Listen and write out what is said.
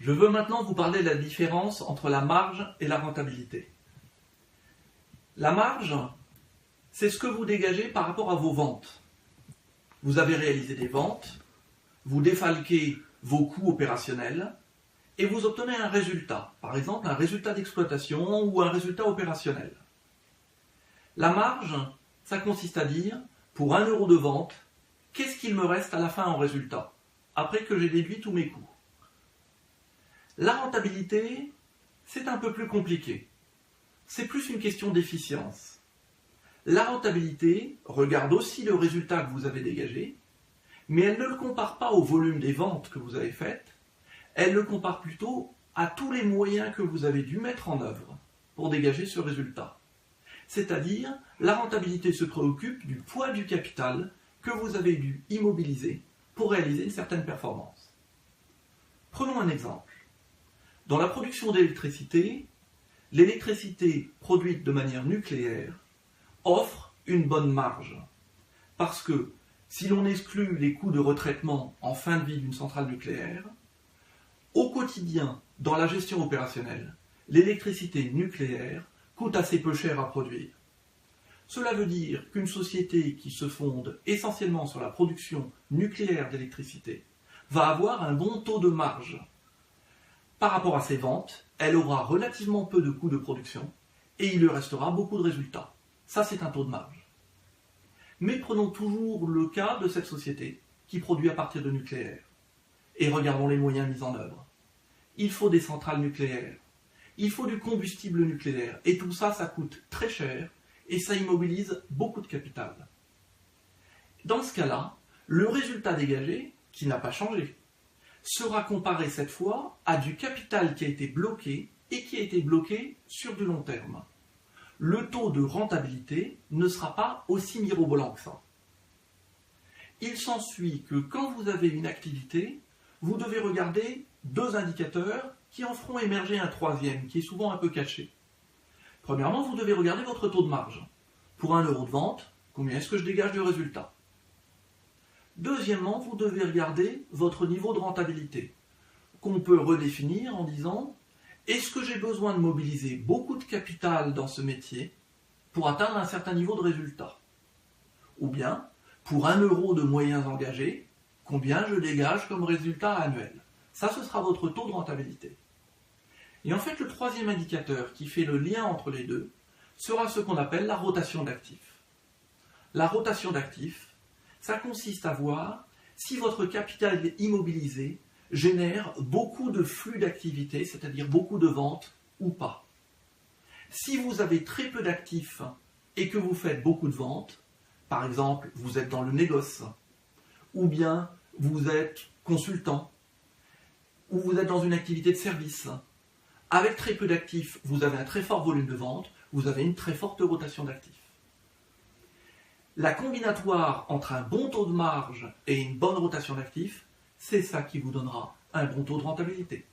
Je veux maintenant vous parler de la différence entre la marge et la rentabilité. La marge, c'est ce que vous dégagez par rapport à vos ventes. Vous avez réalisé des ventes, vous défalquez vos coûts opérationnels et vous obtenez un résultat, par exemple un résultat d'exploitation ou un résultat opérationnel. La marge, ça consiste à dire, pour 1 euro de vente, qu'est-ce qu'il me reste à la fin en résultat, après que j'ai déduit tous mes coûts. La rentabilité, c'est un peu plus compliqué. C'est plus une question d'efficience. La rentabilité regarde aussi le résultat que vous avez dégagé, mais elle ne le compare pas au volume des ventes que vous avez faites, elle le compare plutôt à tous les moyens que vous avez dû mettre en œuvre pour dégager ce résultat. C'est-à-dire, la rentabilité se préoccupe du poids du capital que vous avez dû immobiliser pour réaliser une certaine performance. Prenons un exemple. Dans la production d'électricité, l'électricité produite de manière nucléaire offre une bonne marge. Parce que si l'on exclut les coûts de retraitement en fin de vie d'une centrale nucléaire, au quotidien, dans la gestion opérationnelle, l'électricité nucléaire coûte assez peu cher à produire. Cela veut dire qu'une société qui se fonde essentiellement sur la production nucléaire d'électricité va avoir un bon taux de marge. Par rapport à ses ventes, elle aura relativement peu de coûts de production et il lui restera beaucoup de résultats. Ça, c'est un taux de marge. Mais prenons toujours le cas de cette société qui produit à partir de nucléaire. Et regardons les moyens mis en œuvre. Il faut des centrales nucléaires, il faut du combustible nucléaire, et tout ça, ça coûte très cher et ça immobilise beaucoup de capital. Dans ce cas-là, le résultat dégagé, qui n'a pas changé, sera comparé cette fois à du capital qui a été bloqué et qui a été bloqué sur du long terme. Le taux de rentabilité ne sera pas aussi mirobolant que ça. Il s'ensuit que quand vous avez une activité, vous devez regarder 2 indicateurs qui en feront émerger un troisième, qui est souvent un peu caché. Premièrement, vous devez regarder votre taux de marge. Pour 1 euro de vente, combien est-ce que je dégage de résultat? Deuxièmement, vous devez regarder votre niveau de rentabilité, qu'on peut redéfinir en disant « Est-ce que j'ai besoin de mobiliser beaucoup de capital dans ce métier pour atteindre un certain niveau de résultat ?» Ou bien, pour 1 euro de moyens engagés, combien je dégage comme résultat annuel? Ça, ce sera votre taux de rentabilité. Et en fait, le troisième indicateur qui fait le lien entre les deux sera ce qu'on appelle la rotation d'actifs. La rotation d'actifs, ça consiste à voir si votre capital immobilisé génère beaucoup de flux d'activité, c'est-à-dire beaucoup de ventes ou pas. Si vous avez très peu d'actifs et que vous faites beaucoup de ventes, par exemple, vous êtes dans le négoce, ou bien vous êtes consultant, ou vous êtes dans une activité de service, avec très peu d'actifs, vous avez un très fort volume de vente, vous avez une très forte rotation d'actifs. La combinatoire entre un bon taux de marge et une bonne rotation d'actifs, c'est ça qui vous donnera un bon taux de rentabilité.